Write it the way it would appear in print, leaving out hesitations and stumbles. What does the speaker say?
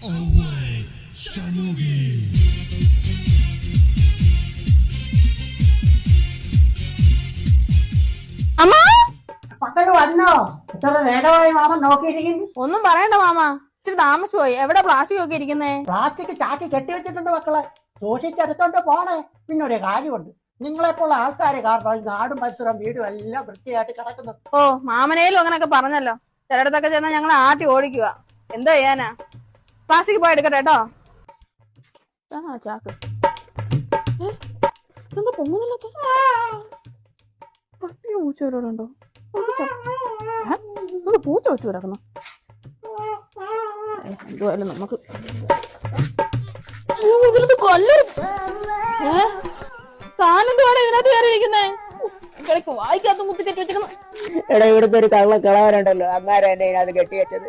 അമ്മ മക്കള് വന്നോ? ഇത്ര നേരമായി മാമൻ നോക്കിയിരിക്കുന്നു. ഒന്നും പറയണ്ട മാമ, ഇച്ചിരി താമസിച്ചുപോയി. എവിടെ പ്ലാസ്റ്റിക് ഒക്കെ ഇരിക്കുന്നേ? പ്ലാസ്റ്റിക് ചാക്കി കെട്ടിവെച്ചിട്ടുണ്ട് മക്കളെ, സൂക്ഷിച്ചെടുത്തോണ്ട് പോണേ. പിന്നൊരു കാര്യമുണ്ട്, നിങ്ങളെപ്പോലുള്ള ആൾക്കാര് കാരണം ഈ നാടും പരിസരവും വീടും എല്ലാം വൃത്തിയായിട്ട് കിടക്കുന്നു. ഓ, മാമനേലും അങ്ങനൊക്കെ പറഞ്ഞല്ലോ. ചിലയിടത്തൊക്കെ ചെന്നാൽ ഞങ്ങൾ ആട്ടി ഓടിക്കുക. എന്തോ ചെയ്യാനാ? പ്ലാസ്റ്റിക് പോയി എടുക്കട്ടെ കേട്ടോ. ചാക്ക് ഇതെന്താ പൊങ്ങുന്നില്ലാത്ത? പട്ടിയോ പൂച്ചവരോടുണ്ടോ? പൂച്ച വെച്ച് കിടക്കുന്നു. എന്തുവായാലും നമുക്ക് ഇതിലത് കൊല്ലരും. കാലെന്തുവാണ് ഇതിനകത്ത് കയറിയിരിക്കുന്നേ? കിടക്ക് വായിക്കാത്ത മുത്തി കെട്ടി വെച്ചിരുന്നു. എടാ, ഇവിടുത്തെ ഒരു കള്ള കളവനുണ്ടല്ലോ, അങ്ങാരെ എന്നെ ഇതിനകത്ത് കെട്ടി വെച്ചത്.